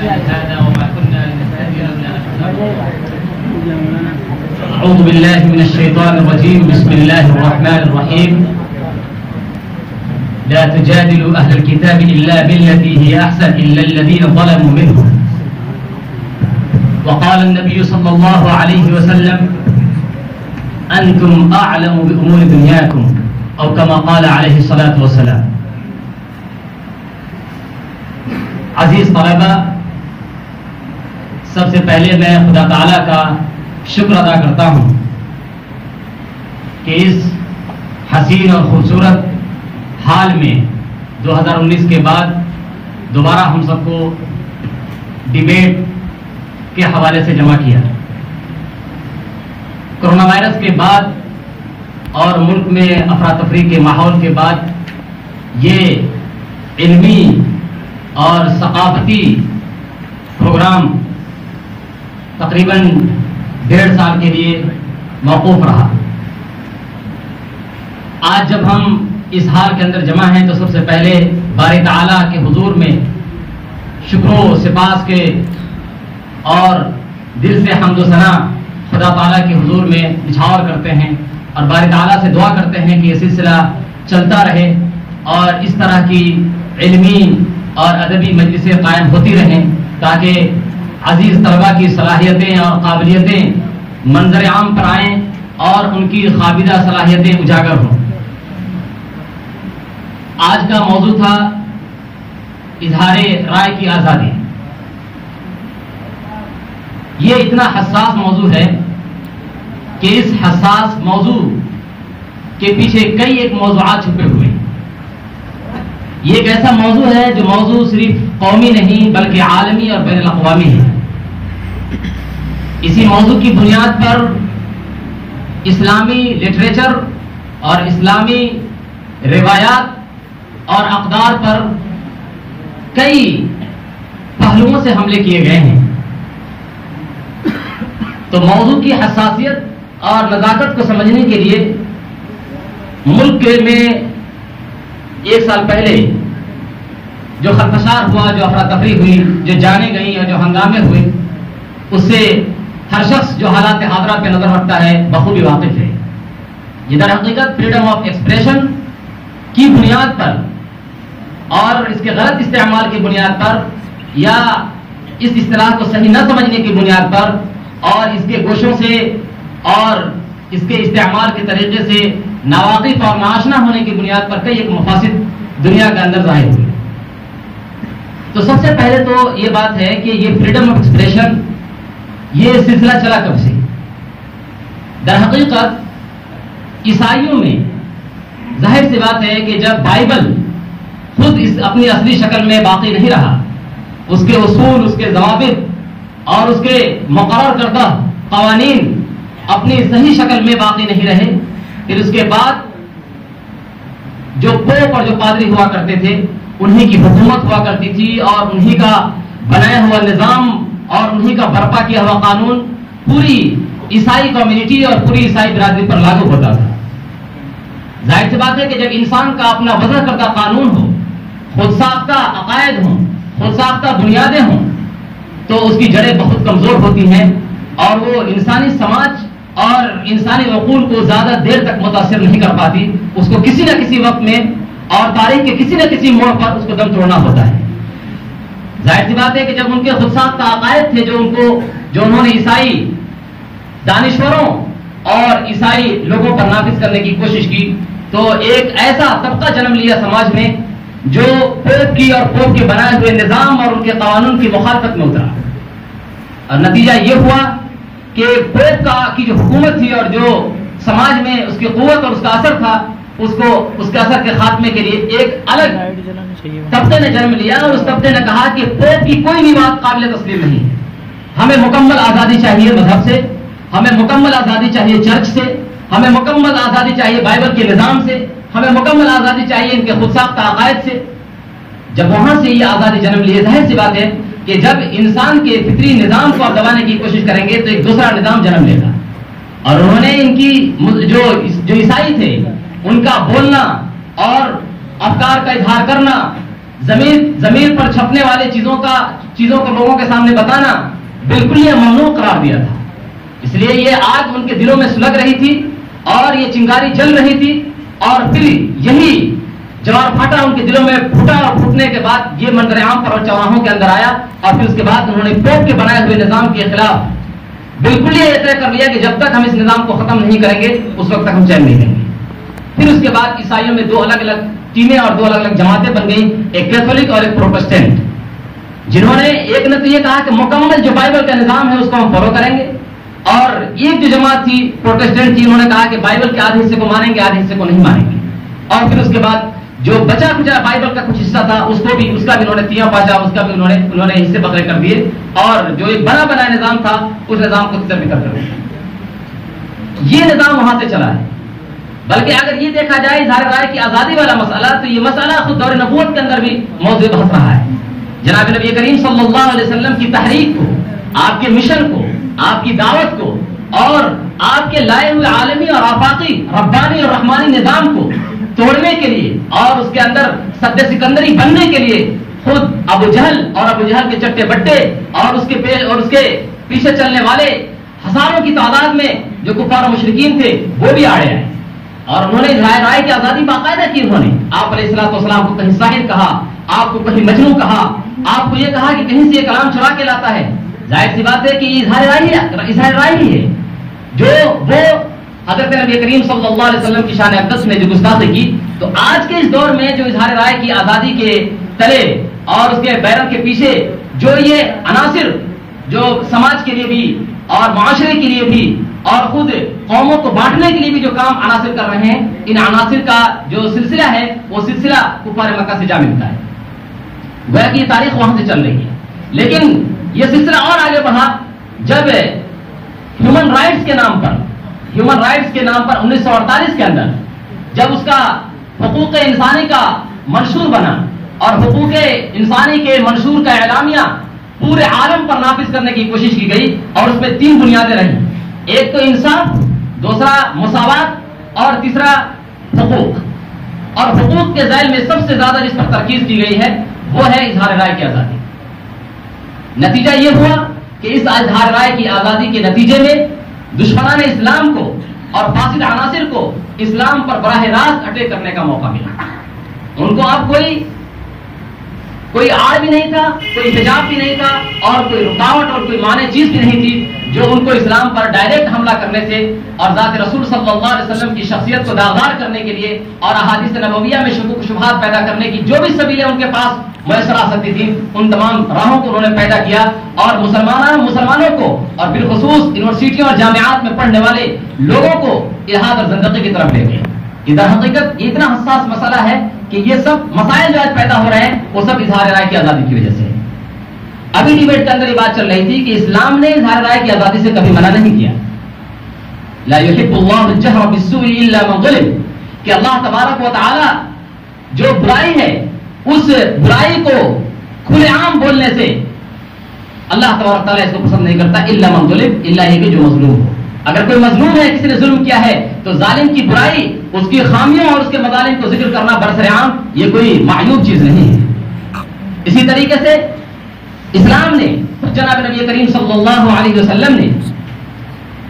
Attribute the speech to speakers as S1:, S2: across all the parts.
S1: هذا وما كنا لنهتدي لولا أن هدانا الله. أعوذ بالله من الشيطان الرجيم. بسم الله الرحمن الرحيم. لا تجادلوا أهل الكتاب إلا بالتي هي أحسن إلا الذين ظلموا منهم. وقال النبي صلى الله عليه وسلم أنتم أعلم بأمور دنياكم أو كما قال عليه الصلاة والسلام. عزیز طلبہ، سب سے پہلے میں خدا تعالیٰ کا شکر ادا کرتا ہوں کہ اس حسین اور خوبصورت حال میں 2019 کے بعد دوبارہ ہم سب کو ڈیبیٹ کے حوالے سے جمع کیا. کرونا وائرس کے بعد اور ملک میں افراتفری کے ماحول کے بعد یہ علمی اور ثقافتی پروگرام تقریباً 1.5 سال کے لیے موقوف رہا. آج جب ہم اس حال کے اندر جمع ہیں تو سب سے پہلے باری تعالیٰ کے حضور میں شکر و سپاس کے اور دل سے حمد و ثنا خدا تعالیٰ کے حضور میں نچھاور کرتے ہیں اور باری تعالیٰ سے دعا کرتے ہیں کہ یہ سلسلہ چلتا رہے اور اس طرح کی علمی اور ادبی مجلسیں قائم ہوتی رہیں تاکہ عزیز طلباء کی صلاحیتیں اور قابلیتیں منظر عام پر آئیں اور ان کی قابلہ صلاحیتیں اجاگر ہوں. آج کا موضوع تھا اظہار رائے کی آزادی. یہ اتنا حساس موضوع ہے کہ اس حساس موضوع کے پیچھے کئی ایک موضوعات چھپے ہوئے ہیں. یہ ایک ایسا موضوع ہے جو موضوع صرف قومی نہیں بلکہ عالمی اور بین الاقوامی ہے. اسی موضوع کی بنیاد پر اسلامی لٹریچر اور اسلامی روایات اور اقدار پر کئی پہلوؤں سے حملے کیے گئے ہیں. تو موضوع کی حساسیت اور نزاکت کو سمجھنے کے لیے ملک میں 1 سال پہلے جو خلفشار ہوا، جو افراتفری ہوئی، جو جانیں گئیں اور جو ہنگامے ہوئے، اس سے ہر شخص جو حالات حاضرہ پہ نظر رکھتا ہے بخوبی واقف ہے. یہ در حقیقت فریڈم آف ایکسپریشن کی بنیاد پر اور اس کے غلط استعمال کی بنیاد پر یا اس اصطلاح کو صحیح نہ سمجھنے کی بنیاد پر اور اس کے گوشوں سے اور اس کے استعمال کے طریقے سے ناواقف اور ناآشنا ہونے کی بنیاد پر کئی ایک مفاسد دنیا کے اندر ظاہر ہوئے. تو سب سے پہلے تو یہ بات ہے کہ یہ فریڈم آف ایکسپریشن یہ سلسلہ چلا کب سے؟ در حقیقت عیسائیوں میں ظاہر سی بات ہے کہ جب بائبل خود اس اپنی اصلی شکل میں باقی نہیں رہا، اس کے اصول، اس کے ضوابط اور اس کے مقرر کردہ قوانین اپنی صحیح شکل میں باقی نہیں رہے، پھر اس کے بعد جو پوپ اور جو پادری ہوا کرتے تھے انہی کی حکومت ہوا کرتی تھی اور انہی کا بنایا ہوا نظام اور انہی کا برپا کیا ہوا قانون پوری عیسائی کمیونٹی اور پوری عیسائی برادری پر لاگو ہوتا تھا. ظاہر سی بات ہے کہ جب انسان کا اپنا وضع کردہ قانون ہو، خود ساختہ عقائد ہوں، خود ساختہ بنیادیں ہوں، تو اس کی جڑیں بہت کمزور ہوتی ہیں اور وہ انسانی سماج اور انسانی عقول کو زیادہ دیر تک متاثر نہیں کر پاتی. اس کو کسی نہ کسی وقت میں اور تاریخ کے کسی نہ کسی موڑ پر اس کو دم توڑنا ہوتا ہے. ظاہر سی بات ہے کہ جب ان کے خود ساختہ عقائد تھے جو انہوں نے عیسائی دانشوروں اور عیسائی لوگوں پر نافذ کرنے کی کوشش کی، تو ایک ایسا طبقہ جنم لیا سماج میں جو پوپ کی اور پوپ کے بنائے ہوئے نظام اور ان کے قانون کی مخالفت میں اترا. اور نتیجہ یہ ہوا کہ پوپ کی جو حکومت تھی اور جو سماج میں اس کی قوت اور اس کا اثر تھا، اس کے اثر کے خاتمے کے لیے ایک الگ طبقے نے جنم لیا اور اس طبقے نے کہا کہ پوپ کی کوئی بھی بات قابل تسلیم نہیں ہے. ہمیں مکمل آزادی چاہیے مذہب سے، ہمیں مکمل آزادی چاہیے چرچ سے، ہمیں مکمل آزادی چاہیے بائبل کے نظام سے، ہمیں مکمل آزادی چاہیے ان کے خود ساختہ عقائد سے. جب وہاں سے یہ آزادی جنم لیے، ظاہر سی بات ہے کہ جب انسان کے فطری نظام کو آپ دبانے کی کوشش کریں گے تو ایک دوسرا نظام جنم لے گا. اور انہوں نے ان کی جو عیسائی تھے ان کا بولنا اور افکار کا اظہار کرنا ضمیر پر چھپنے والے چیزوں کو لوگوں کے سامنے بتانا بالکل یہ ممنوع قرار دیا تھا. اس لیے یہ آگ ان کے دلوں میں سلگ رہی تھی اور یہ چنگاری جل رہی تھی, اور پھر یہی جوار پھاٹا ان کے دلوں میں پھوٹا, اور پھوٹنے کے بعد یہ منظر عام پر اور چوراہوں کے اندر آیا, اور پھر اس کے بعد انہوں نے پوپ کے بنائے ہوئے نظام کے خلاف بالکل یہ طے کر لیا کہ جب تک ہم اس نظام کو ختم نہیں کریں گے اس وقت تک ہم چین نہیں لیں گے. پھر اس کے بعد عیسائیوں میں دو الگ الگ ٹیمیں اور دو الگ الگ جماعتیں بن گئیں, ایک کیتھولک اور ایک پروٹسٹنٹ, جنہوں نے ایک نے تو یہ کہا کہ مکمل جو بائبل کا نظام ہے اس کو ہم فالو کریں گے, اور ایک جو جماعت تھی پروٹسٹنٹ تھی, انہوں نے کہا کہ بائبل کے آدھے حصے کو مانیں گے آدھے حصے کو نہیں مانیں گے. اور پھر اس کے بعد جو بچا کچا بائبل کا کچھ حصہ تھا اس کو بھی, اس کا بھی انہوں نے تیا پاچا, اس کا بھی انہوں نے حصے بکرے کر دیے, اور جو ایک بنا بنایا نظام تھا اس نظام کو تر بکر کر دیا. یہ نظام وہاں سے چلا ہے. بلکہ اگر یہ دیکھا جائے اظہار رائے کی آزادی والا مسئلہ, تو یہ مسئلہ خود دور نبوت کے اندر بھی موضوع بحث رہا ہے. جناب نبی کریم صلی اللہ علیہ وسلم کی تحریک کو, آپ کے مشن کو, آپ کی دعوت کو, اور آپ کے لائے ہوئے عالمی اور آفاقی ربانی اور رحمانی نظام کو توڑنے کے لیے اور اس کے اندر سد سکندری بننے کے لیے خود ابو جہل اور ابو جہل کے چٹے بٹے اور اس کے پیچھے چلنے والے ہزاروں کی تعداد میں جو کفار و مشرکین تھے وہ بھی آڑے آئے, اور انہوں نے رائے کی آزادی باقاعدہ کی. انہوں نے آپ علیہ الصلوۃ والسلام کو کہیں ساحر کہا, آپ کو کہیں مجنون کہا, آپ کو یہ کہا کہ کہیں سے یہ کلام چرا کے لاتا ہے. ظاہر سی بات ہے کہ یہ اظہار رائے ہی ہے جو وہ حضرت نبی کریم صلی اللہ علیہ وسلم کی شان اقدس میں جو گستاخی کی. تو آج کے اس دور میں جو اظہار رائے کی آزادی کے تلے اور اس کے بیرن کے پیچھے جو یہ عناصر جو سماج کے لیے بھی اور معاشرے کے لیے بھی اور خود قوموں کو بانٹنے کے لیے بھی جو کام عناصر کر رہے ہیں, ان عناصر کا جو سلسلہ ہے وہ سلسلہ کفار مکہ سے جا ملتا ہے. گویا کہ یہ تاریخ وہاں سے چل رہی ہے. لیکن یہ سلسلہ اور آگے بڑھا جب ہیومن رائٹس کے نام پر 1948 کے اندر جب اس کا حقوق انسانی کا منشور بنا اور حقوق انسانی کے منشور کا اعلامیہ پورے عالم پر نافذ کرنے کی کوشش کی گئی, اور اس میں 3 بنیادیں رہیں, ایک تو انصاف, دوسرا مساوات اور تیسرا حقوق. اور حقوق کے ذیل میں سب سے زیادہ جس پر ترکیز کی گئی ہے وہ ہے اظہار رائے کی آزادی. نتیجہ یہ ہوا کہ اس اظہار رائے کی آزادی کے نتیجے میں دشمنان اسلام کو اور فاسد عناصر کو اسلام پر براہ راست اٹیک کرنے کا موقع ملا. ان کو اب کوئی آڑ بھی نہیں تھا, کوئی حجاب بھی نہیں تھا, اور کوئی رکاوٹ اور کوئی مانع چیز بھی نہیں تھی جو ان کو اسلام پر ڈائریکٹ حملہ کرنے سے اور ذات رسول صلی اللہ علیہ وسلم کی شخصیت کو داغدار کرنے کے لیے اور احادیث نبویہ میں شکوک و شبہات پیدا کرنے کی جو بھی سبیلیں ان کے پاس میسر آ سکتی تھی, ان تمام راہوں کو انہوں نے پیدا کیا, اور مسلمانوں کو اور بالخصوص یونیورسٹیوں اور جامعات میں پڑھنے والے لوگوں کو الحاد اور زندقی کی طرف لے گئے. در حقیقت یہ اتنا حساس مسئلہ ہے کہ یہ سب مسائل جو آج پیدا ہو رہے ہیں وہ سب اظہار رائے کی آزادی کی وجہ سے. ابھی ڈیبیٹ کے اندر یہ بات چل رہی تھی کہ اسلام نے اظہار رائے کی آزادی سے کبھی منع نہیں کیا. لا يحب الله الجهر بالسوء الا من ظلم, کہ اللہ تبارک و تعالی جو برائی ہے اس برائی کو کھلے عام بولنے سے اللہ تبارک تعالیٰ اس کو پسند نہیں کرتا, الا من ظلم, الا یہ کہ جو مظلوم ہو. اگر کوئی مظلوم ہے, کسی نے ظلم کیا ہے, تو ظالم کی برائی, اس کی خامیوں اور اس کے مظالم کو ذکر کرنا برسر عام یہ کوئی معیوب چیز نہیں ہے. اسی طریقے سے اسلام نے, جناب نبی کریم صلی اللہ علیہ وسلم نے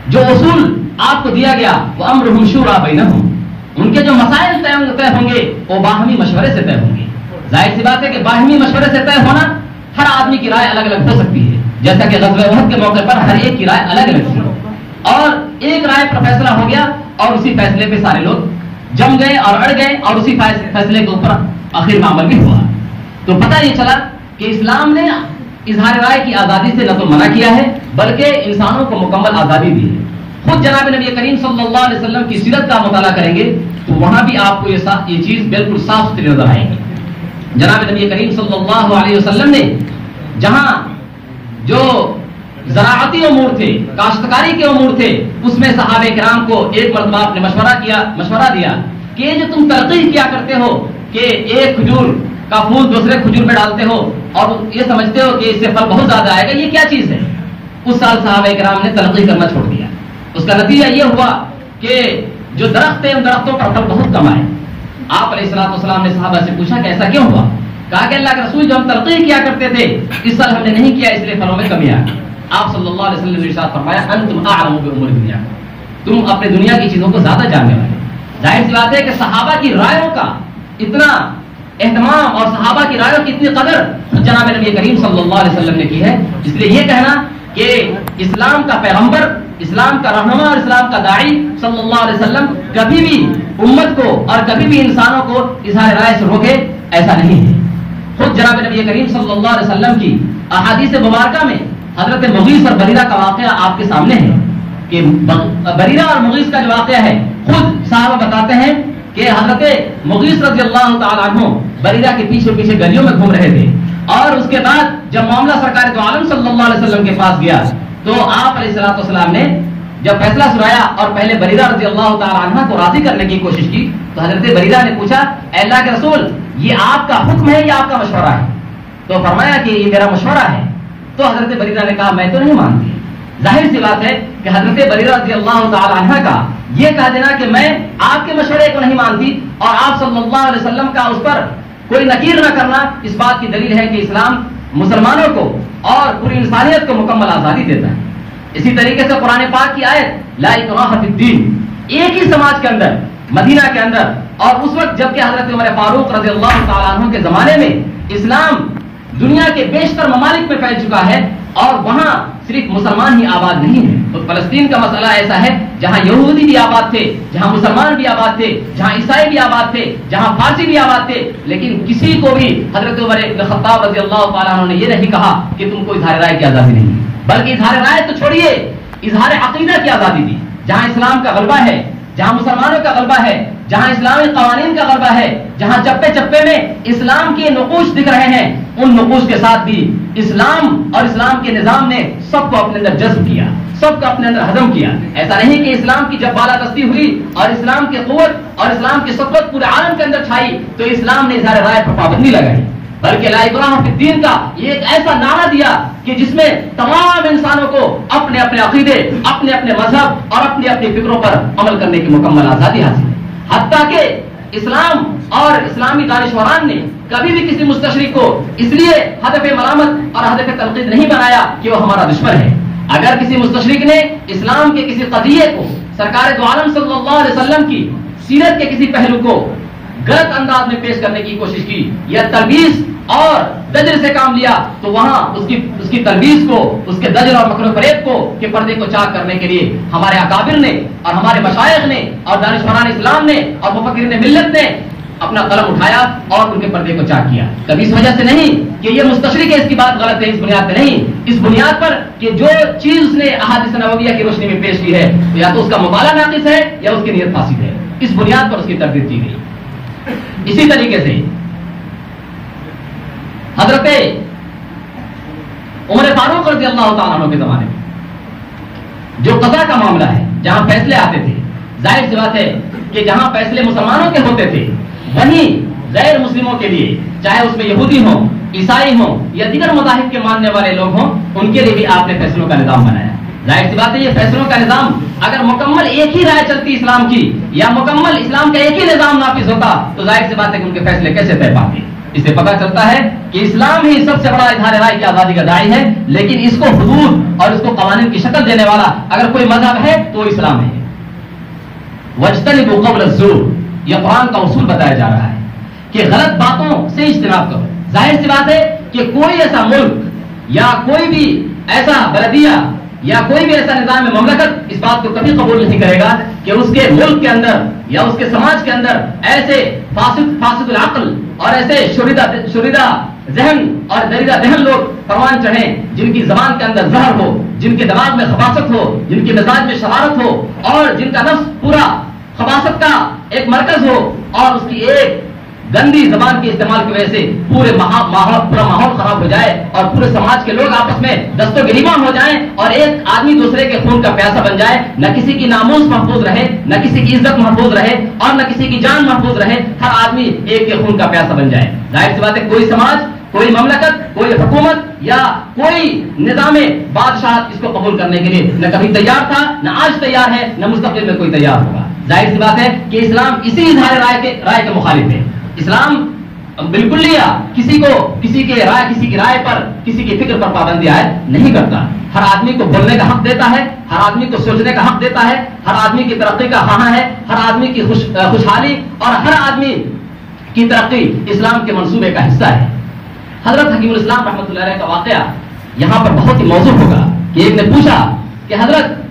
S1: جو اصول آپ کو دیا گیا وہ امرہم شورا بینہم, ان کے جو مسائل طے ہوں گے وہ باہمی مشورے سے طے ہوں گے. ظاہر سی بات ہے کہ باہمی مشورے سے طے ہونا, ہر آدمی کی رائے الگ الگ ہو سکتی ہے, جیسا کہ غزوہ احد کے موقع پر ہر ایک کی رائے الگ الگ تھی, اور ایک رائے پر فیصلہ ہو گیا اور اسی فیصلے پہ سارے لوگ جم گئے اور اڑ گئے, اور اسی فیصلے کے اوپر آخر میں عمل بھی ہوا. تو پتہ یہ چلا کہ اسلام نے اظہار رائے کی آزادی سے نہ تو منع کیا ہے بلکہ انسانوں کو مکمل آزادی دی ہے. خود جناب نبی کریم صلی اللہ علیہ وسلم کی سیرت کا مطالعہ کریں گے تو وہاں بھی آپ کو یہ چیز بالکل صاف ستھری نظر آئے گی. جناب نبی کریم صلی اللہ علیہ وسلم نے جہاں جو زراعتی امور تھے, کاشتکاری کے امور تھے, اس میں صحابہ کرام کو ایک مرتبہ آپ نے مشورہ دیا کہ جو تم تلقین کیا کرتے ہو کہ ایک کھجور کا پھول دوسرے کھجور میں ڈالتے ہو اور یہ سمجھتے ہو کہ اس سے پھل بہت زیادہ آئے گا, یہ کیا چیز ہے؟ اس سال صحابہ کرام نے تلقین کرنا چھوڑ دیا. اس کا نتیجہ یہ ہوا کہ جو درخت تھے ان درختوں پر پھل بہت کم آئے. آپ علیہ الصلوۃ والسلام نے صحابہ سے پوچھا کہ ایسا کیوں ہوا؟ کہا کہ اللہ کے رسول جو ہم تلقین کیا کرتے تھے اس سال ہم نے نہیں کیا، اس لیے پھلوں میں کمی آ گئی۔ آپ صلی اللہ علیہ وسلم نے ارشاد فرمایا انتم اعلم بامور دنیا، تم اپنے دنیا کی چیزوں کو زیادہ جاننے والے۔ ظاہر سی بات ہے کہ صحابہ کی رائوں کا اتنا اہتمام اور صحابہ کی رائوں کی اتنی قدر جناب نبی کریم صلی اللہ علیہ وسلم نے کی ہے، اس لیے یہ کہنا کہ اسلام کا پیغمبر، اسلام کا رہنما اور اسلام کا داعی صلی اللہ علیہ وسلم کبھی بھی امت کو اور کبھی بھی انسانوں کو اظہار رائے سے روکے، ایسا نہیں ہے۔ خود جناب نبی کریم صلی اللہ علیہ وسلم کی احادیث مبارکہ میں حضرت مغیث اور بریرہ کا واقعہ آپ کے سامنے ہے کہ بریرہ اور مغیث کا جو واقعہ ہے، خود صحابہ بتاتے ہیں کہ حضرت مغیث رضی اللہ تعالیٰ عنہ بریرہ کے پیچھے پیچھے گلیوں میں گھوم رہے تھے، اور اس کے بعد جب معاملہ سرکار دو عالم صلی اللہ علیہ وسلم کے پاس گیا تو آپ علیہ السلام نے جب فیصلہ سنایا اور پہلے بریرہ رضی اللہ تعالیٰ عنہ کو راضی کرنے کی کوشش کی تو حضرت بریرہ نے پوچھا اے اللہ کے رسول یہ آپ کا حکم ہے یا آپ کا مشورہ ہے؟ تو فرمایا کہ یہ میرا مشورہ ہے۔ تو حضرت بریرہ نے کہا میں تو نہیں مانتی۔ ظاہر سی بات ہے کہ حضرت بریرہ رضی اللہ تعالیٰ عنہ کا یہ کہہ دینا کہ میں آپ کے مشورے کو نہیں مانتی اور آپ صلی اللہ علیہ وسلم کا اس پر کوئی نکیر نہ کرنا، اس بات کی دلیل ہے کہ اسلام مسلمانوں کو اور پوری انسانیت کو مکمل آزادی دیتا ہے۔ اسی طریقے سے قرآن پاک کی آیت لا اکراہ فی الدین، ایک ہی سماج کے اندر مدینہ کے اندر، اور اس وقت جبکہ حضرت عمر فاروق رضی اللہ تعالیٰ عنہ کے زمانے میں اسلام دنیا کے بیشتر ممالک میں پھیل چکا ہے اور وہاں صرف مسلمان ہی آباد نہیں ہے۔ تو فلسطین کا مسئلہ ایسا ہے جہاں یہودی بھی آباد تھے، جہاں مسلمان بھی آباد تھے، جہاں عیسائی بھی آباد تھے، جہاں فارسی بھی آباد تھے، لیکن کسی کو بھی حضرت عمر بن خطاب رضی اللہ تعالیٰ عنہ نے یہ نہیں کہا کہ تم کو اظہار رائے کی آزادی نہیں، بلکہ اظہار رائے تو چھوڑیے، اظہار عقیدہ کی آزادی دی۔ جہاں اسلام کا غلبہ ہے، جہاں مسلمانوں کا غلبہ ہے، جہاں اسلامی قوانین کا غلبہ ہے، جہاں چپے چپے میں اسلام کے نقوش دکھ رہے ہیں، ان نقوش کے ساتھ بھی اسلام اور اسلام کے نظام نے سب کو اپنے اندر جذب کیا، سب کو اپنے اندر ہضم کیا۔ ایسا نہیں کہ اسلام کی جب بالادستی ہوئی اور اسلام کی قوت اور اسلام کی سطوت پورے عالم کے اندر چھائی تو اسلام نے اظہار رائے پر پابندی لگائی، بلکہ لا اکراہ فی الدین کا یہ ایک ایسا نعرہ دیا کہ جس میں تمام انسانوں کو اپنے اپنے عقیدے، اپنے اپنے مذہب اور اپنی اپنی فکروں پر عمل کرنے کی مکمل آزادی حاصل ہے۔ حتیٰ کہ اسلام اور اسلامی دانشوران نے کبھی بھی کسی مستشرق کو اس لیے ہدف ملامت اور ہدف تنقید نہیں بنایا کہ وہ ہمارا دشمن ہے۔ اگر کسی مستشرق نے اسلام کے کسی قضیے کو سرکار دو عالم صلی اللہ علیہ وسلم کی سیرت کے کسی پہلو کو غلط انداز میں پیش کرنے کی کوشش کی یا تلبیس اور دجل سے کام لیا تو وہاں اس کی تلبیس کو، اس کے دجل اور مکر و فریب کو کہ پردے کو چاک کرنے کے لیے ہمارے اکابر نے اور ہمارے مشائخ نے اور دانشوران اسلام نے اور مفکرین ملت نے اپنا قلم اٹھایا اور ان کے پردے کو چاک کیا۔ کبھی اس وجہ سے نہیں کہ یہ مستشرق ہے اس کی بات غلط ہے، اس بنیاد پہ نہیں، اس بنیاد پر کہ جو چیز اس نے احادیث نبویہ کی روشنی میں پیش کی ہے یا تو اس کا مبالغہ ناقص ہے یا اس کی نیت فاسد ہے، اس بنیاد پر اس کی تردید کی گئی۔ اسی طریقے سے حضرت عمر فاروق رضی اللہ تعالیٰ عنہ کے زمانے میں جو قضا کا معاملہ ہے، جہاں فیصلے آتے تھے، ظاہر سی بات ہے کہ جہاں فیصلے مسلمانوں کے ہوتے تھے وہیں غیر مسلموں کے لیے، چاہے اس میں یہودی ہوں، عیسائی ہوں یا دیگر مذاہب کے ماننے والے لوگ ہوں، ان کے لیے بھی آپ نے فیصلوں کا نظام بنایا۔ ظاہر سی بات ہے یہ فیصلوں کا نظام اگر مکمل ایک ہی رائے چلتی اسلام کی یا مکمل اسلام کا ایک ہی نظام نافذ ہوتا تو ظاہر سی بات ہے کہ ان کے فیصلے کیسے طے پاتے۔ اس سے پتہ چلتا ہے کہ اسلام ہی سب سے بڑا اظہار رائے کی آزادی کا داعی ہے، لیکن اس کو حدود اور اس کو قوانین کی شکل دینے والا اگر کوئی مذہب ہے تو اسلام ہے۔ وَاجْتَنِبُوا قَوْلَ الزُّورِ، یہ قرآن کا اصول بتایا جا رہا ہے کہ غلط باتوں سے اجتناب کرو۔ ظاہر سی بات ہے کہ کوئی ایسا ملک یا کوئی بھی ایسا بلدیہ یا کوئی بھی ایسا نظام مملکت اس بات کو کبھی قبول نہیں کرے گا کہ اس کے ملک کے اندر یا اس کے سماج کے اندر ایسے فاسد العقل اور ایسے شریدہ ذہن اور دریدہ ذہن لوگ پروان چڑھیں جن کی زبان کے اندر زہر ہو، جن کے دماغ میں خباثت ہو، جن کے مزاج میں شرارت ہو اور جن کا نفس پورا خباثت کا ایک مرکز ہو اور اس کی ایک گندی زبان کے استعمال کی وجہ سے پورا ماحول خراب ہو جائے اور پورے سماج کے لوگ آپس میں دست و گریبان ہو جائیں اور ایک آدمی دوسرے کے خون کا پیاسا بن جائے، نہ کسی کی ناموس محفوظ رہے، نہ کسی کی عزت محفوظ رہے اور نہ کسی کی جان محفوظ رہے، ہر آدمی ایک کے خون کا پیاسا بن جائے۔ ظاہر سی بات ہے کوئی سماج، کوئی مملکت، کوئی حکومت یا کوئی نظام بادشاہت اس کو قبول کرنے کے لیے نہ کبھی تیار تھا، نہ آج تیار ہے، نہ مستقبل میں کوئی تیار ہوگا۔ ظاہر سی بات ہے کہ اسلام اسی اظہار رائے کے مخالف ہے۔ اسلام بالکل لیا، کسی کی رائے پر، کسی کی فکر پر پابندی عائد نہیں کرتا. ہر آدمی کو بولنے کا حق دیتا ہے، ہر آدمی کو سوچنے کا حق دیتا ہے، ہر آدمی کی ترقی کا خواہاں ہے، ہر آدمی کی خوشحالی اور ہر آدمی کی ترقی اسلام کے منصوبے کا حصہ ہے. حضرت حکیم الاسلام رحمۃ اللہ علیہ کا واقعہ یہاں پر بہت ہی موضوع ہوگا کہ ایک نے پوچھا کہ حضرت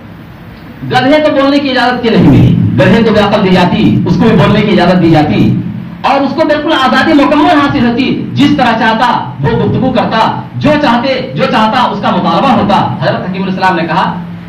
S1: گدھے کو بولنے کی اجازت کیوں نہیں ملی؟ گدھے کو بھی عقل دی جاتی، اس کو بھی بولنے کی اجازت دی جاتی اور اس کو بالکل آزادی مکمل حاصل ہوتی، جس طرح چاہتا وہ گفتگو کرتا، جو چاہتا اس کا مطالبہ ہوتا. حضرت حکیم الاسلام نے کہا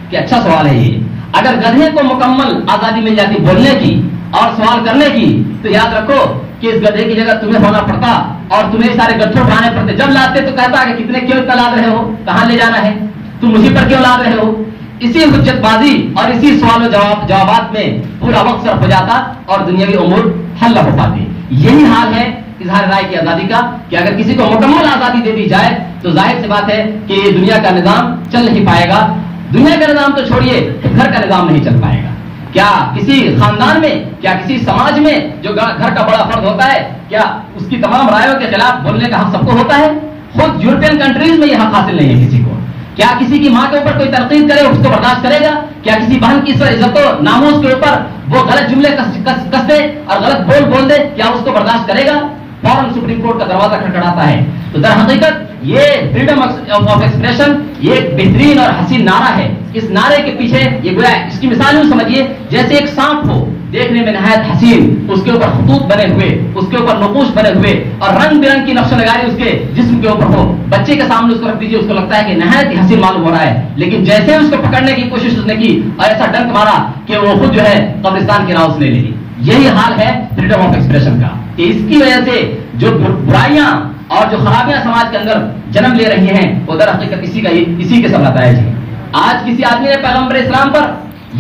S1: کہ اچھا سوال ہے یہ، اگر گدھے کو مکمل آزادی مل جاتی بولنے کی اور سوال کرنے کی تو یاد رکھو کہ اس گدھے کی جگہ تمہیں ہونا پڑتا اور تمہیں سارے گٹھے اٹھانے پڑتے. جب لاتے تو کہتا کہ کتنے کیوں اتنا لاد رہے ہو، کہاں لے جانا ہے، تم مجھے پر کیوں لاد رہے ہو. اسی حجت بازی اور اسی سوال و جوابات میں پورا وقت صرف ہو جاتا اور دنیاوی امور حل ہو پاتے. یہی حال ہے اظہار رائے کی آزادی کا کہ اگر کسی کو مکمل آزادی دے دی جائے تو ظاہر سی بات ہے کہ یہ دنیا کا نظام چل نہیں پائے گا. دنیا کا نظام تو چھوڑیے، گھر کا نظام نہیں چل پائے گا. کیا کسی خاندان میں، کیا کسی سماج میں جو گھر کا بڑا فرد ہوتا ہے، کیا اس کی تمام رائےوں کے خلاف بولنے کا حق سب کو ہوتا ہے؟ خود یورپین کنٹریز میں یہ حق حاصل نہیں ہے کسی کو. کیا کسی کی ماں کے اوپر کوئی تنقید کرے اس کو برداشت کرے گا؟ کیا کسی بہن کی عزت و ناموس کے اوپر وہ غلط جملے کس دے اور غلط بول دے، کیا اس کو برداشت کرے گا؟ فوراً سپریم کورٹ کا دروازہ کھٹکھٹاتا ہے. تو در حقیقت یہ فریڈم آف ایکسپریشن یہ ایک بہترین اور حسین نعرہ ہے. اس نعرے کے پیچھے یہ گویا اس کی مثال یوں سمجھیے جیسے ایک سانپ ہو، دیکھنے میں نہایت حسین، اس کے اوپر خطوط بنے ہوئے، اس کے اوپر نقوش بنے ہوئے اور رنگ برنگ کی نقش نگاری اس کے جسم کے اوپر ہو. بچے کے سامنے اس کو رکھ دیجیے، اس کو لگتا ہے کہ نہایت ہی حسین معلوم ہو رہا ہے، لیکن جیسے اس کو پکڑنے کی کوشش اس نے کی اور ایسا ڈنک مارا کہ وہ خود جو ہے قبرستان کی راہ اس نے لے لی. یہی حال ہے فریڈم آف ایکسپریشن کا کہ اس کی وجہ سے جو برائیاں اور جو خرابیاں سماج کے اندر جنم لے رہی ہیں وہ در حقیقت اسی کے سب نتائج ہیں. آج کسی آدمی نے پیغمبر اسلام پر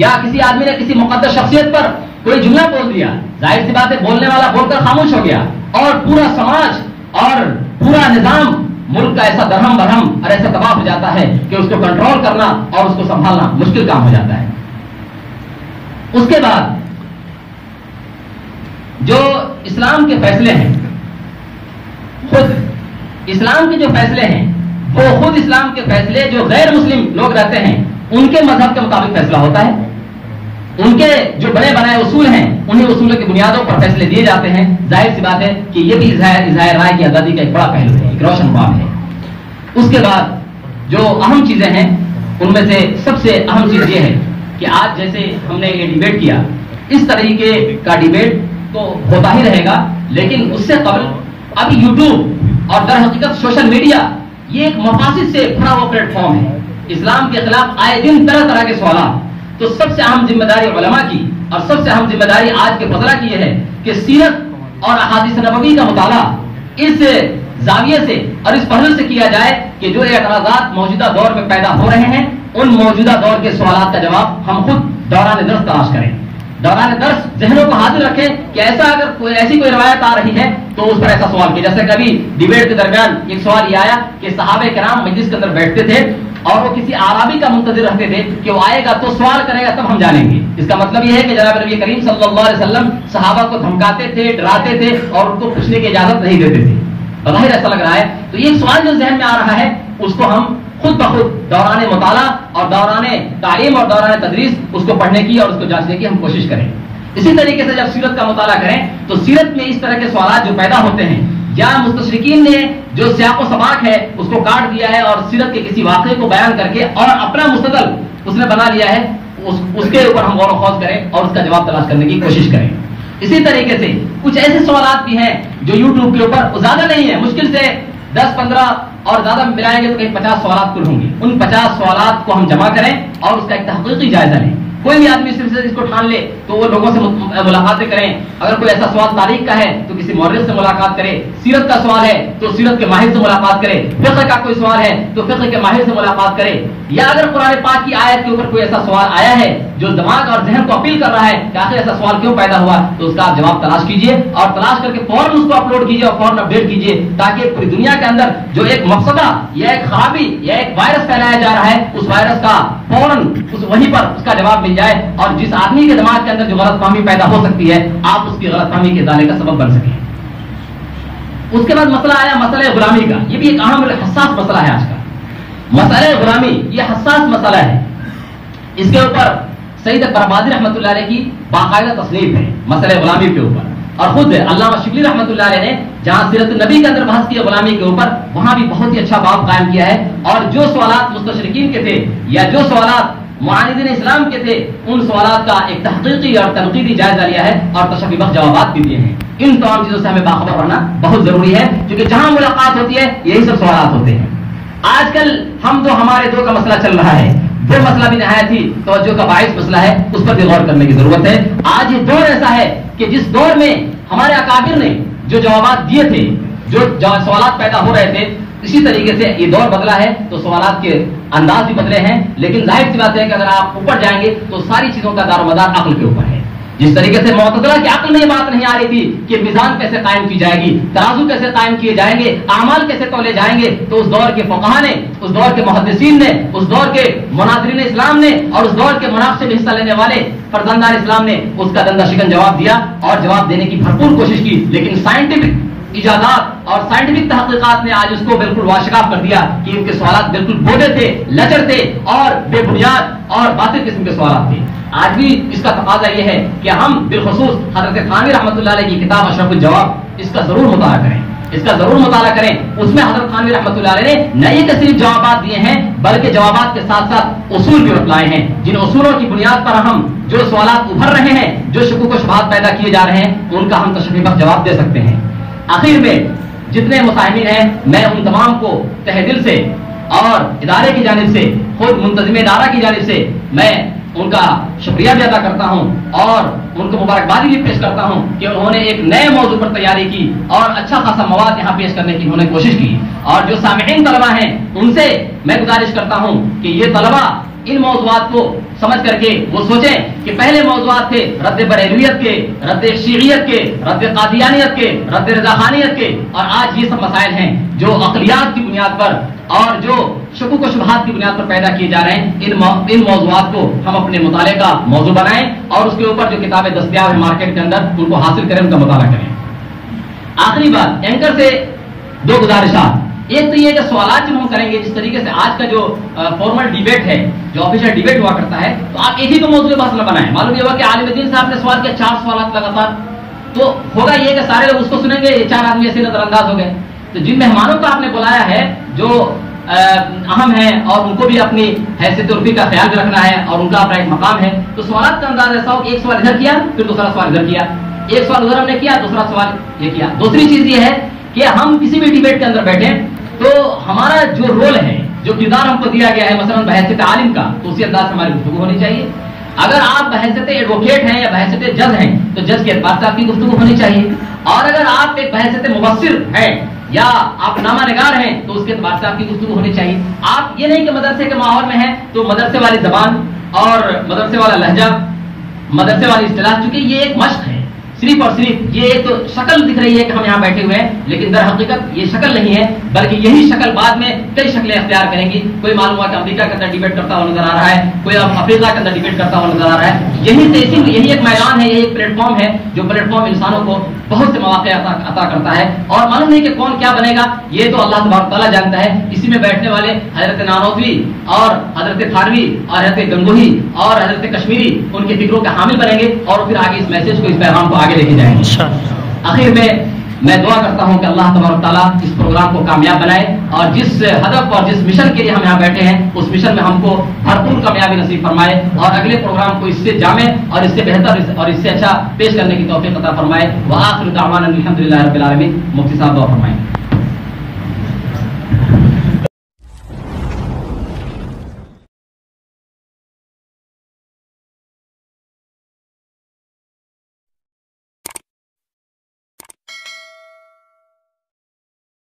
S1: یا کسی آدمی نے کسی مقدس شخصیت پر کوئی جملہ بول دیا، ظاہر سی بات ہے بولنے والا بول کر خاموش ہو گیا اور پورا سماج اور پورا نظام ملک کا ایسا درہم برہم اور ایسا تباہ ہو جاتا ہے کہ اس کو کنٹرول کرنا اور اس کو سنبھالنا مشکل کام ہو جاتا ہے. اس کے بعد جو اسلام کے فیصلے ہیں، خود اسلام کے جو فیصلے ہیں وہ خود اسلام کے فیصلے جو غیر مسلم لوگ رہتے ہیں ان کے مذہب کے مطابق فیصلہ ہوتا ہے. ان کے جو بڑے بنائے اصول ہیں انہیں اصولوں کی بنیادوں پر فیصلے دیے جاتے ہیں. ظاہر سی بات ہے کہ یہ بھی اظہار رائے کی آزادی کا ایک بڑا پہلو ہے، ایک روشن باب ہے. اس کے بعد جو اہم چیزیں ہیں ان میں سے سب سے اہم چیز یہ ہے کہ آج جیسے ہم نے یہ ڈیبیٹ کیا، اس طریقے کا ڈیبیٹ تو ہوتا ہی رہے گا، لیکن اس سے قبل ابھی یوٹیوب اور در حقیقت سوشل میڈیا یہ ایک مفاسد سے بھرا ہوا پلیٹ فارم ہے. اسلام کے خلاف آئے دن طرح طرح کے سوالات. تو سب سے اہم ذمہ داری علماء کی اور سب سے اہم ذمہ داری آج کے فضلہ کی یہ ہے کہ سیرت اور احادیث نبوی کا مطالعہ اس زاویے سے اور اس پہلو سے کیا جائے کہ جو اعتراضات موجودہ دور میں پیدا ہو رہے ہیں ان موجودہ دور کے سوالات کا جواب ہم خود دوران درس تلاش کریں. دوران درس ذہنوں کو حاضر رکھیں کہ ایسا اگر ایسی کوئی روایت آ رہی ہے تو اس پر ایسا سوال کیا. جیسے کبھی ڈیبیٹ کے درمیان ایک سوال یہ آیا کہ صحابہ کرام مجلس کے اندر بیٹھتے تھے اور وہ کسی عربی کا منتظر رکھتے تھے کہ وہ آئے گا تو سوال کرے گا تب ہم جانیں گے. اس کا مطلب یہ ہے کہ جناب نبی کریم صلی اللہ علیہ وسلم صحابہ کو دھمکاتے تھے، ڈراتے تھے اور ان کو پوچھنے کی اجازت نہیں دیتے تھے. ظاہر ایسا لگ رہا ہے. تو یہ سوال جو ذہن میں آ رہا ہے اس کو ہم خود بخود دوران مطالعہ اور دوران تعلیم اور دوران تدریس اس کو پڑھنے کی اور اس کو جانچنے کی ہم کوشش کریں. اسی طریقے سے جب سیرت کا مطالعہ کریں تو سیرت میں اس طرح کے سوالات جو پیدا ہوتے ہیں یا مستشرقین نے جو سیاق و سباق ہے اس کو کاٹ دیا ہے اور سیرت کے کسی واقعے کو بیان کر کے اور اپنا مستدل اس نے بنا لیا ہے، اس کے اوپر ہم غور و خوض کریں اور اس کا جواب تلاش کرنے کی کوشش کریں. اسی طریقے سے کچھ ایسے سوالات بھی ہیں جو یوٹیوب کے اوپر زیادہ نہیں ہے، مشکل سے 10-15 اور زیادہ ملائیں گے تو کہیں 50 سوالات کل ہوں گے. ان 50 سوالات کو ہم جمع کریں اور اس کا ایک تحقیقی جائزہ لیں. کوئی بھی آدمی صرف اس کو ٹھان لے تو وہ لوگوں سے ملاقاتیں کریں. اگر کوئی ایسا سوال تاریخ کا ہے تو کسی مورخ سے ملاقات کرے، سیرت کا سوال ہے تو سیرت کے ماہر سے ملاقات کرے، فقہ کا کوئی سوال ہے تو فقہ کے ماہر سے ملاقات کرے. یا اگر قرآن پاک کی آیت کے اوپر کوئی ایسا سوال آیا ہے جو دماغ اور ذہن کو اپیل کر رہا ہے کہ آخر ایسا سوال کیوں پیدا ہوا، تو اس کا آپ جواب تلاش کیجئے اور تلاش کر کے فوراً اس کو اپلوڈ کیجئے اور فوراً اپڈیٹ کیجئے تاکہ پوری دنیا کے اندر جو ایک مفسدہ یا ایک خرابی یا ایک وائرس پھیلایا جا رہا ہے اس وائرس کا فوراً وہیں پر اس کا جواب مل جائے اور جس آدمی کے دماغ کے اندر جو غلط فہمی پیدا ہو سکتی ہے آپ اس کی غلط فہمی کے ازالے کا سبب بن سکیں. اس کے بعد مسئلہ آیا مسئلہ غلامی کا. یہ بھی ایک اہم حساس مسئلہ ہے آج کا. مسئلہ غلامی یہ حساس مسئلہ ہے. اس کے اوپر سید اکبر آبادی رحمۃ اللہ علیہ کی باقاعدہ تصنیف ہے مسئلہ غلامی کے اوپر. اور خود علامہ شبلی رحمۃ اللہ علیہ نے جہاں سیرت النبی کے اندر بحث کی غلامی کے اوپر, وہاں بھی بہت ہی اچھا باب قائم کیا ہے. اور جو سوالات مستشرقین کے تھے یا جو سوالات معاندین اسلام کے تھے, ان سوالات کا ایک تحقیقی اور تنقیدی جائزہ لیا ہے اور تشفی بخش جوابات بھی دیے ہیں. ان تمام چیزوں سے ہمیں باخبر رہنا بہت ضروری ہے, کیونکہ جہاں ملاقات ہوتی ہے یہی سب سوالات ہوتے ہیں. آج کل ہمارے دور کا مسئلہ چل رہا ہے, وہ مسئلہ بھی نہایت ہی توجہ کا باعث مسئلہ ہے, اس پر بھی غور کرنے کی ضرورت ہے. آج یہ دور ایسا ہے کہ جس دور میں ہمارے اکابر نے جو جوابات دیے تھے, جو سوالات پیدا ہو رہے تھے, اسی طریقے سے یہ دور بدلا ہے تو سوالات کے انداز بھی بدلے ہیں. لیکن ظاہر سی بات ہے کہ اگر آپ اوپر جائیں گے تو ساری چیزوں کا دار و مدار عقل کے اوپر ہے. جس طریقے سے معتزلہ کی عقل میں یہ بات نہیں آ رہی تھی کہ میزان کیسے قائم کی جائے گی, ترازو کیسے قائم کیے جائیں گے, اعمال کیسے تولے جائیں گے, تو اس دور کے فقہا نے, اس دور کے محدثین نے, اس دور کے مناظرین اسلام نے اور اس دور کے مناقشے میں حصہ لینے والے فرزندان اسلام نے اس کا دندہ شکن جواب دیا اور جواب دینے کی بھرپور کوشش کی. لیکن سائنٹیفک ایجادات اور سائنٹیفک تحقیقات نے آج اس کو بالکل واشکاف کر دیا کہ ان کے سوالات بالکل بوڑھے تھے, لچر تھے اور بے بنیاد اور باطل قسم کے سوالات تھے. آج بھی اس کا تقاضا یہ ہے کہ ہم بالخصوص حضرت تھانوی رحمۃ اللہ علیہ کی کتاب اشرف الجواب اس کا ضرور مطالعہ کریں, اس کا ضرور مطالعہ کریں. اس میں حضرت تھانوی رحمۃ اللہ علیہ نے نہ یہ کہ صرف جوابات دیے ہیں بلکہ جوابات کے ساتھ ساتھ اصول بھی بتلائے ہیں, جن اصولوں کی بنیاد پر ہم جو سوالات ابھر رہے ہیں, جو شکوک و شبہات پیدا کیے جا رہے ہیں, ان کا ہم تشریح بخش جواب دے سکتے ہیں. آخر میں جتنے مساہمین ہیں, میں ان تمام کو تہ دل سے اور ادارے کی جانب سے, خود منتظم ادارہ کی جانب سے میں ان کا شکریہ بھی ادا کرتا ہوں اور ان کو مبارکبادی بھی پیش کرتا ہوں کہ انہوں نے ایک نئے موضوع پر تیاری کی اور اچھا خاصا مواد یہاں پیش کرنے کی انہوں نے کوشش کی. اور جو سامعین طلبہ ہیں ان سے میں گزارش کرتا ہوں کہ یہ طلبہ ان موضوعات کو سمجھ کر کے وہ سوچیں کہ پہلے موضوعات تھے رد بریلویت کے, رد شیعیت کے, رد قادیانیت کے, رد رضاخانیت کے, اور آج یہ سب مسائل ہیں جو عقلیات کی بنیاد پر اور جو شکوک و شبہات کی بنیاد پر پیدا کیے جا رہے ہیں. ان موضوعات کو ہم اپنے مطالعے کا موضوع بنائیں اور اس کے اوپر جو کتابیں دستیاب ہیں مارکیٹ کے اندر ان کو حاصل کریں, ان کا مطالعہ کریں. آخری بات, اینکر سے دو گزارشات. ایک تو یہ کہ سوالات جب ہم کریں گے, جس طریقے سے آج کا جو فارمل ڈیبیٹ ہے, جو آفیشیل ڈیبیٹ ہوا کرتا ہے, تو آپ ایک ہی کو موضوع بحث نہ بنائیں. معلوم یہ ہوا کہ عالم دین صاحب نے سوال کیا 4 سوالات لگاتار, تو ہوگا یہ کہ سارے لوگ اس کو سنیں گے, یہ 4 آدمی ایسے نظر انداز ہو گئے. تو جن مہمانوں کو آپ نے بلایا ہے جو اہم ہیں اور ان کو بھی اپنی حیثیت عرفی کا خیال بھی رکھنا ہے اور ان کا اپنا ایک مقام ہے, تو سوالات کا انداز ایسا ہو کہ ایک سوال ادھر کیا پھر دوسرا سوال ادھر کیا, ایک سوال ادھر ہم نے کیا دوسرا سوال یہ کیا. دوسری چیز یہ ہے کہ ہم کسی بھی ڈیبیٹ کے اندر بیٹھیں تو ہمارا جو رول ہے, جو کردار ہم کو دیا گیا ہے مثلا بحیثیت عالم کا, تو اسی انداز سے ہماری گفتگو ہونی چاہیے. اگر آپ بحیثیت ایڈوکیٹ ہیں یا بحیثیت جج ہیں تو جج کے اعتبار سے آپ کی گفتگو ہونی چاہیے. اور اگر آپ ایک بحیثیت مبصر ہیں یا آپ نامہ نگار ہیں تو اس کے اعتبار سے آپ کی گفتگو ہونی چاہیے. آپ یہ نہیں کہ مدرسے کے ماحول میں ہیں تو مدرسے والی زبان اور مدرسے والا لہجہ, مدرسے والی اصطلاح, چونکہ یہ ایک مشق ہے صرف اور صرف. یہ ایک تو شکل دکھ رہی ہے کہ ہم یہاں بیٹھے ہوئے ہیں, لیکن در حقیقت یہ شکل نہیں ہے بلکہ یہی شکل بعد میں کئی شکلیں اختیار کریں گی. کوئی معلوم ہوا کہ امریکہ کے اندر ڈیبیٹ کرتا ہوا نظر آ رہا ہے, کوئی افریقہ کے اندر ڈیبیٹ کرتا ہوا نظر آ رہا ہے. یہی ایک میدان ہے, یہی ایک پلیٹ فارم ہے جو پلیٹ فارم انسانوں کو بہت سے مواقع عطا کرتا ہے. اور معلوم نہیں کہ کون کیا بنے گا, یہ تو اللہ تبارک تعالیٰ جانتا ہے. اسی میں بیٹھنے والے حضرت نانوتوی اور حضرت تھانوی اور حضرت گنگوہی اور حضرت کشمیری ان کے فکروں کے حامل بنیں گے اور پھر آگے اس میسج کو, اس پیغام کو آگے لے کے جائیں گے. آخر میں دعا کرتا ہوں کہ اللہ تبارک تعالیٰ اس پروگرام کو کامیاب بنائے اور جس ہدف اور جس مشن کے لیے ہم یہاں بیٹھے ہیں اس مشن میں ہم کو بھرپور کامیابی نصیب فرمائے اور اگلے پروگرام کو اس سے جامع اور اس سے بہتر اور اس سے اچھا پیش کرنے کی توفیق عطا فرمائے. وآخر دعوانا الحمدللہ رب العالمین. مفتی صاحب دعا فرمائیں.